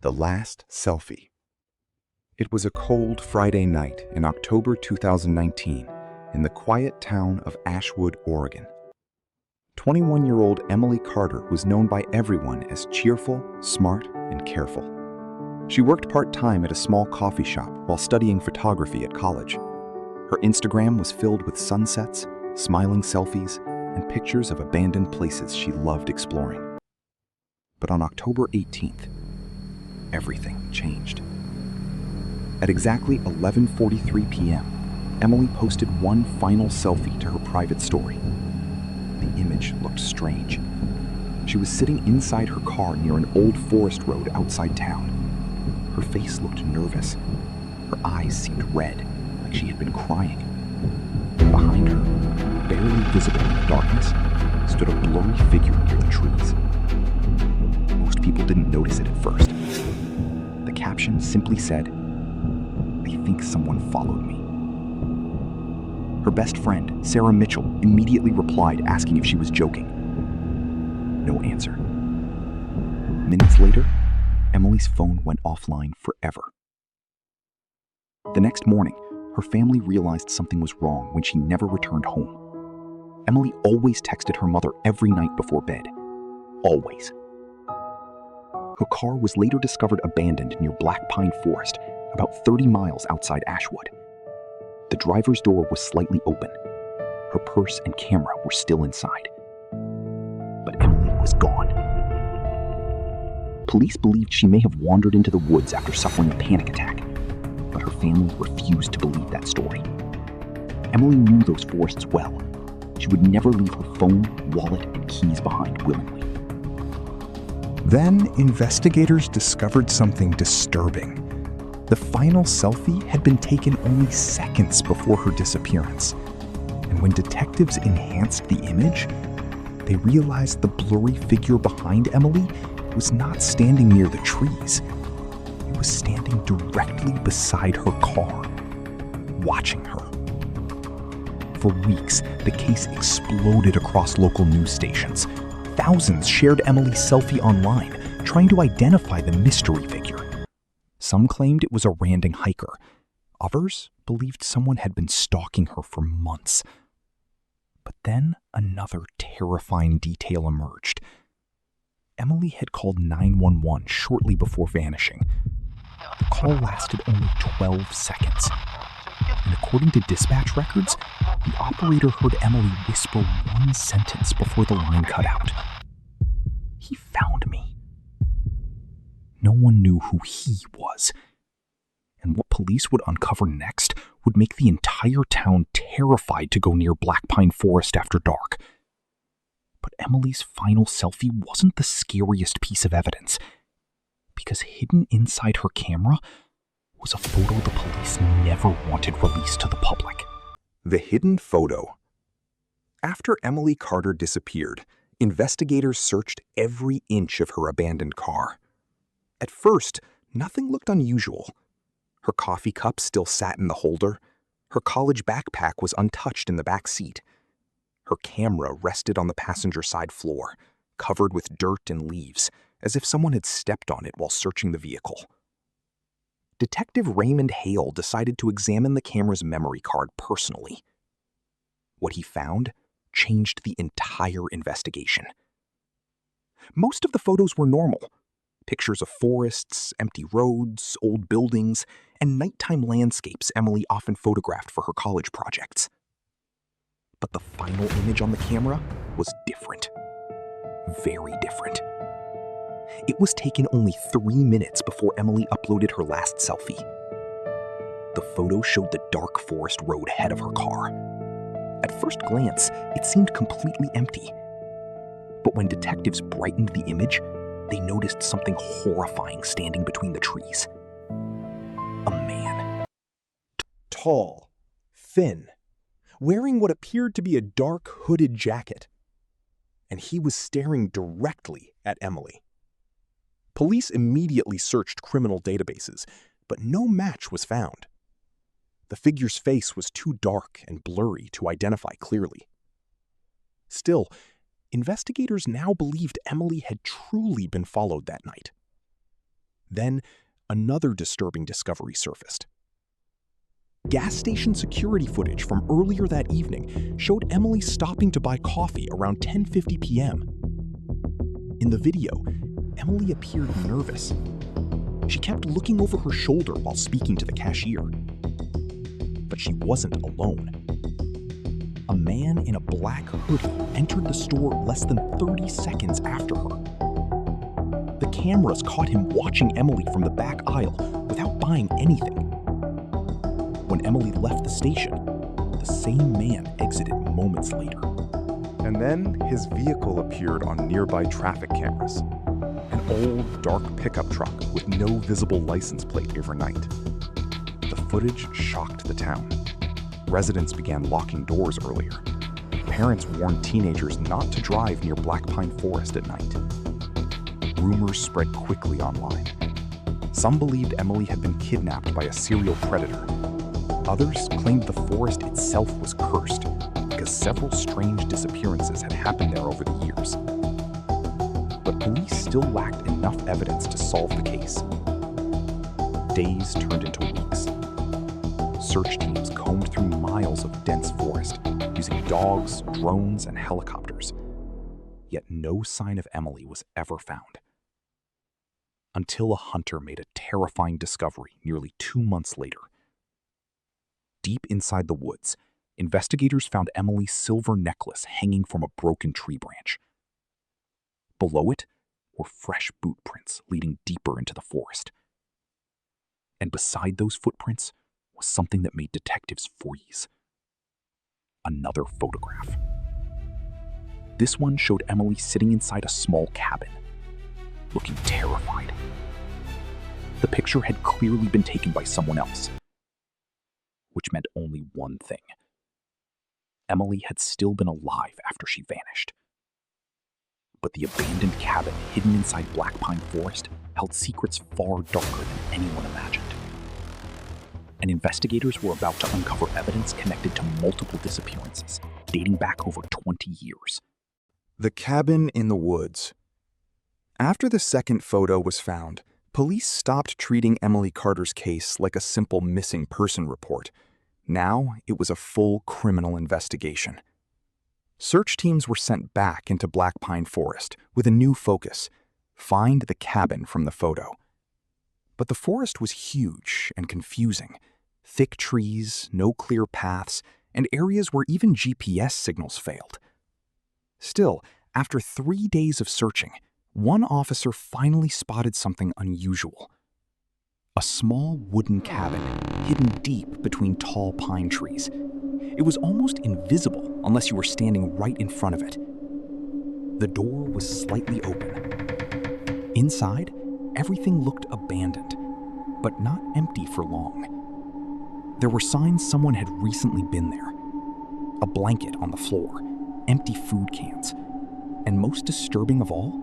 The Last Selfie. It was a cold Friday night in October 2019 in the quiet town of Ashwood, Oregon. 21-year-old Emily Carter was known by everyone as cheerful, smart, and careful. She worked part-time at a small coffee shop while studying photography at college. Her Instagram was filled with sunsets, smiling selfies, and pictures of abandoned places she loved exploring. But on October 18th, everything changed. At exactly 11:43 p.m., Emily posted one final selfie to her private story. The image looked strange. She was sitting inside her car near an old forest road outside town. Her face looked nervous. Her eyes seemed red, like she had been crying. Behind her, barely visible in the darkness, stood a blurry figure near the trees. Most people didn't notice it at first. The caption simply said, "I think someone followed me." Her best friend, Sarah Mitchell, immediately replied asking if she was joking. No answer. Minutes later, Emily's phone went offline forever. The next morning, her family realized something was wrong when she never returned home. Emily always texted her mother every night before bed. Always. Her car was later discovered abandoned near Black Pine Forest, about 30 miles outside Ashwood. The driver's door was slightly open. Her purse and camera were still inside. But Emily was gone. Police believed she may have wandered into the woods after suffering a panic attack, but her family refused to believe that story. Emily knew those forests well. She would never leave her phone, wallet, and keys behind willingly. Then, investigators discovered something disturbing. The final selfie had been taken only seconds before her disappearance. And when detectives enhanced the image, they realized the blurry figure behind Emily was not standing near the trees. It was standing directly beside her car, watching her. For weeks, the case exploded across local news stations. Thousands shared Emily's selfie online, trying to identify the mystery figure. Some claimed it was a random hiker. Others believed someone had been stalking her for months. But then another terrifying detail emerged. Emily had called 911 shortly before vanishing. The call lasted only 12 seconds. And according to dispatch records, the operator heard Emily whisper one sentence before the line cut out. "He found me." No one knew who he was. And what police would uncover next would make the entire town terrified to go near Black Pine Forest after dark. But Emily's final selfie wasn't the scariest piece of evidence, because hidden inside her camera was a photo the police never wanted released to the public. The hidden photo. After Emily Carter disappeared, investigators searched every inch of her abandoned car. At first, nothing looked unusual. Her coffee cup still sat in the holder. Her college backpack was untouched in the back seat. Her camera rested on the passenger side floor, covered with dirt and leaves, as if someone had stepped on it while searching the vehicle. Detective Raymond Hale decided to examine the camera's memory card personally. What he found changed the entire investigation. Most of the photos were normal. Pictures of forests, empty roads, old buildings, and nighttime landscapes Emily often photographed for her college projects. But the final image on the camera was different. Very different. It was taken only 3 minutes before Emily uploaded her last selfie. The photo showed the dark forest road ahead of her car. At first glance, it seemed completely empty. But when detectives brightened the image, they noticed something horrifying standing between the trees. A man. Tall, thin, wearing what appeared to be a dark hooded jacket. And he was staring directly at Emily. Police immediately searched criminal databases, but no match was found. The figure's face was too dark and blurry to identify clearly. Still, investigators now believed Emily had truly been followed that night. Then, another disturbing discovery surfaced. Gas station security footage from earlier that evening showed Emily stopping to buy coffee around 10:50 p.m. In the video, Emily appeared nervous. She kept looking over her shoulder while speaking to the cashier. But she wasn't alone. A man in a black hoodie entered the store less than 30 seconds after her. The cameras caught him watching Emily from the back aisle without buying anything. When Emily left the station, the same man exited moments later. And then his vehicle appeared on nearby traffic cameras. An old, dark pickup truck with no visible license plate overnight. The footage shocked the town. Residents began locking doors earlier. Parents warned teenagers not to drive near Black Pine Forest at night. Rumors spread quickly online. Some believed Emily had been kidnapped by a serial predator. Others claimed the forest itself was cursed because several strange disappearances had happened there over the years. But police still lacked enough evidence to solve the case. Days turned into weeks. Search teams combed through miles of dense forest using dogs, drones, and helicopters. Yet no sign of Emily was ever found. Until a hunter made a terrifying discovery nearly 2 months later. Deep inside the woods, investigators found Emily's silver necklace hanging from a broken tree branch. Below it were fresh boot prints leading deeper into the forest. And beside those footprints was something that made detectives freeze. Another photograph. This one showed Emily sitting inside a small cabin, looking terrified. The picture had clearly been taken by someone else, which meant only one thing. Emily had still been alive after she vanished. But the abandoned cabin hidden inside Black Pine Forest held secrets far darker than anyone imagined. And investigators were about to uncover evidence connected to multiple disappearances, dating back over 20 years. The cabin in the woods. After the second photo was found, police stopped treating Emily Carter's case like a simple missing person report. Now it was a full criminal investigation. Search teams were sent back into Black Pine Forest with a new focus: find the cabin from the photo. But the forest was huge and confusing. Thick trees, no clear paths, and areas where even GPS signals failed. Still, after 3 days of searching, one officer finally spotted something unusual. A small wooden cabin hidden deep between tall pine trees. It was almost invisible unless you were standing right in front of it. The door was slightly open. Inside, everything looked abandoned, but not empty for long. There were signs someone had recently been there. A blanket on the floor, empty food cans, and most disturbing of all,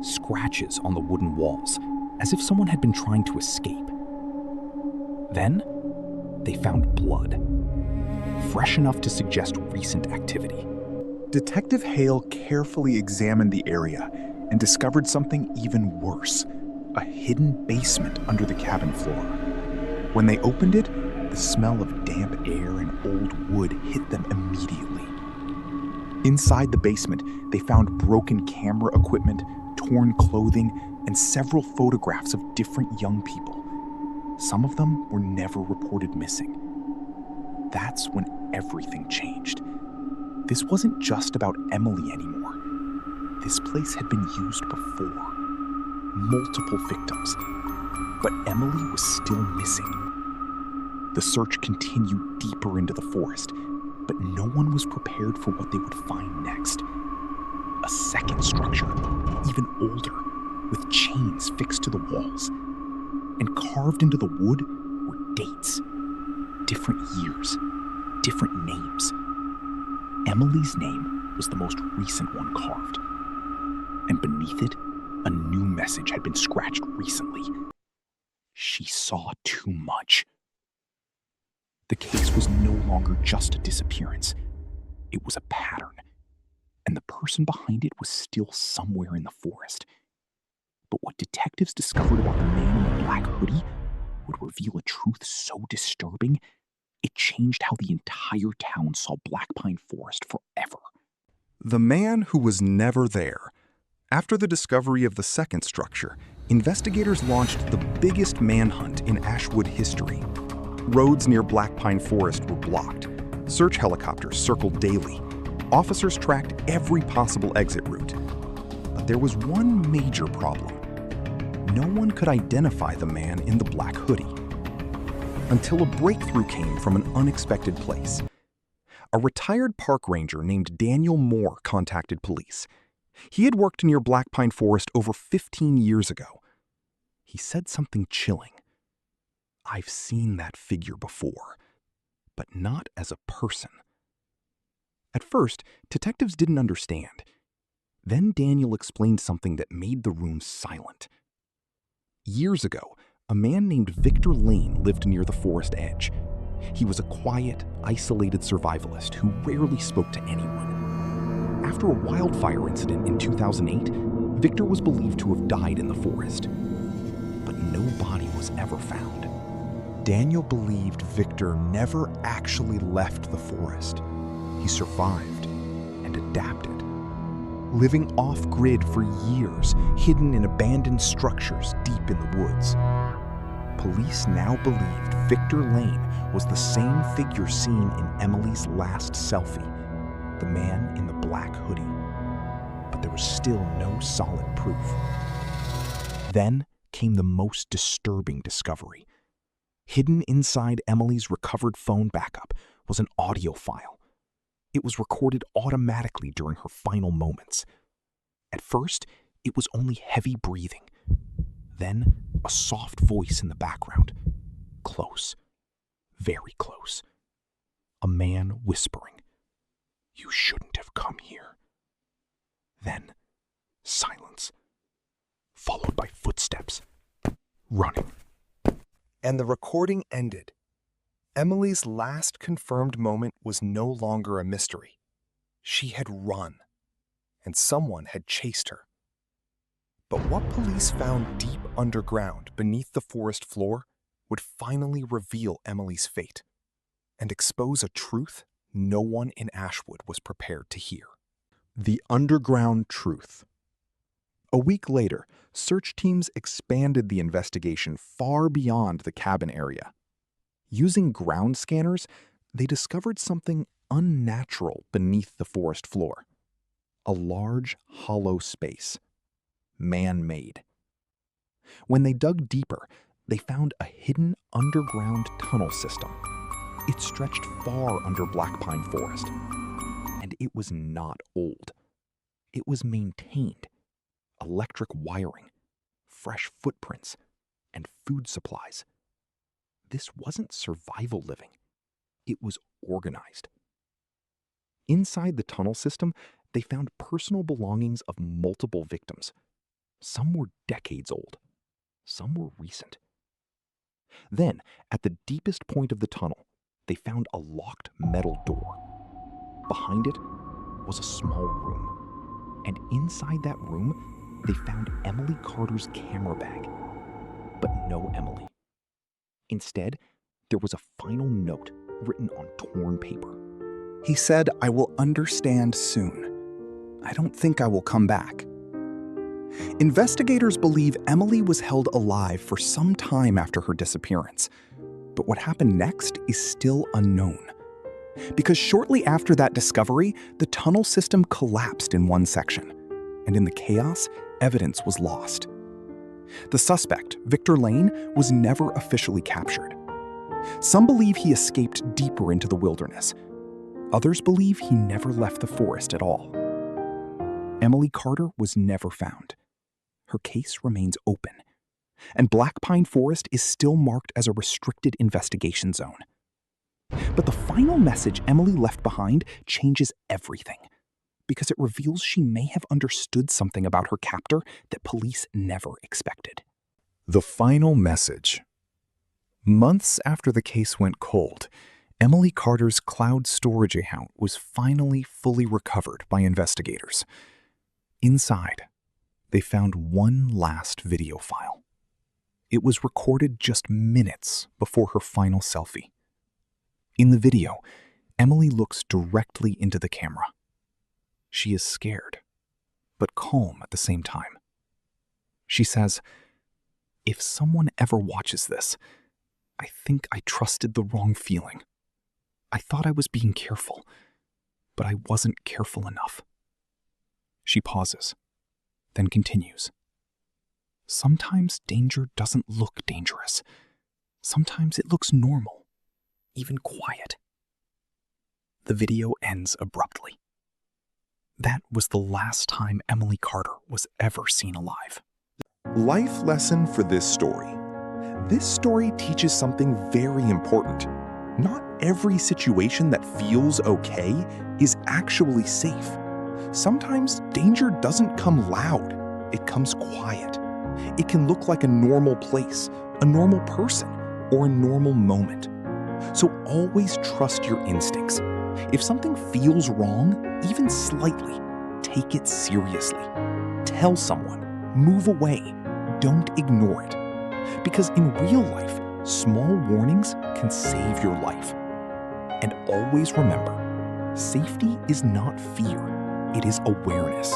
scratches on the wooden walls, as if someone had been trying to escape. Then, they found blood, fresh enough to suggest recent activity. Detective Hale carefully examined the area and discovered something even worse: a hidden basement under the cabin floor. When they opened it, the smell of damp air and old wood hit them immediately. Inside the basement, they found broken camera equipment, torn clothing, and several photographs of different young people. Some of them were never reported missing. That's when everything changed. This wasn't just about Emily anymore. This place had been used before. Multiple victims. But Emily was still missing. The search continued deeper into the forest, but no one was prepared for what they would find next. A second structure, even older, with chains fixed to the walls. And carved into the wood were dates. Different years, different names. Emily's name was the most recent one carved. And beneath it, a new message had been scratched recently. She saw too much. The case was no longer just a disappearance. It was a pattern. And the person behind it was still somewhere in the forest. But what detectives discovered about the man in the black hoodie would reveal a truth so disturbing, it changed how the entire town saw Black Pine Forest forever. The man who was never there. After the discovery of the second structure, investigators launched the biggest manhunt in Ashwood history. Roads near Black Pine Forest were blocked. Search helicopters circled daily. Officers tracked every possible exit route. But there was one major problem. No one could identify the man in the black hoodie. Until a breakthrough came from an unexpected place. A retired park ranger named Daniel Moore contacted police. He had worked near Black Pine Forest over 15 years ago. He said something chilling. "I've seen that figure before, but not as a person." At first, detectives didn't understand. Then Daniel explained something that made the room silent. Years ago, a man named Victor Lane lived near the forest edge. He was a quiet, isolated survivalist who rarely spoke to anyone. After a wildfire incident in 2008, Victor was believed to have died in the forest. But no body was ever found. Daniel believed Victor never actually left the forest. He survived and adapted, living off-grid for years, hidden in abandoned structures deep in the woods. Police now believed Victor Lane was the same figure seen in Emily's last selfie, the man in the black hoodie. But there was still no solid proof. Then came the most disturbing discovery. Hidden inside Emily's recovered phone backup was an audio file. It was recorded automatically during her final moments. At first, it was only heavy breathing. Then, a soft voice in the background. Close. Very close. A man whispering, "You shouldn't have come here." Then, silence, followed by footsteps. Running. And the recording ended. Emily's last confirmed moment was no longer a mystery. She had run, and someone had chased her. But what police found deep underground beneath the forest floor would finally reveal Emily's fate and expose a truth no one in Ashwood was prepared to hear. The underground truth. A week later, search teams expanded the investigation far beyond the cabin area. Using ground scanners, they discovered something unnatural beneath the forest floor. A large, hollow space. Man-made. When they dug deeper, they found a hidden underground tunnel system. It stretched far under Black Pine Forest. And it was not old. It was maintained. Electric wiring, fresh footprints, and food supplies. This wasn't survival living. It was organized. Inside the tunnel system, they found personal belongings of multiple victims. Some were decades old. Some were recent. Then, at the deepest point of the tunnel, they found a locked metal door. Behind it was a small room. And inside that room, they found Emily Carter's camera bag. But no Emily. Instead, there was a final note written on torn paper. He said, "I will understand soon. I don't think I will come back." Investigators believe Emily was held alive for some time after her disappearance. But what happened next is still unknown. Because shortly after that discovery, the tunnel system collapsed in one section. And in the chaos, evidence was lost. The suspect, Victor Lane, was never officially captured. Some believe he escaped deeper into the wilderness. Others believe he never left the forest at all. Emily Carter was never found. Her case remains open, and Black Pine Forest is still marked as a restricted investigation zone. But the final message Emily left behind changes everything, because it reveals she may have understood something about her captor that police never expected. The final message. Months after the case went cold, Emily Carter's cloud storage account was finally fully recovered by investigators. Inside they found one last video file. It was recorded just minutes before her final selfie. In the video, Emily looks directly into the camera. She is scared, but calm at the same time. She says, "If someone ever watches this, I think I trusted the wrong feeling. I thought I was being careful, but I wasn't careful enough." She pauses, then continues. "Sometimes danger doesn't look dangerous. Sometimes it looks normal, even quiet." The video ends abruptly. That was the last time Emily Carter was ever seen alive. Life lesson for this story. This story teaches something very important. Not every situation that feels okay is actually safe. Sometimes danger doesn't come loud, it comes quiet. It can look like a normal place, a normal person, or a normal moment. So always trust your instincts. If something feels wrong, even slightly, take it seriously. Tell someone, move away, don't ignore it. Because in real life, small warnings can save your life. And always remember, safety is not fear, it is awareness.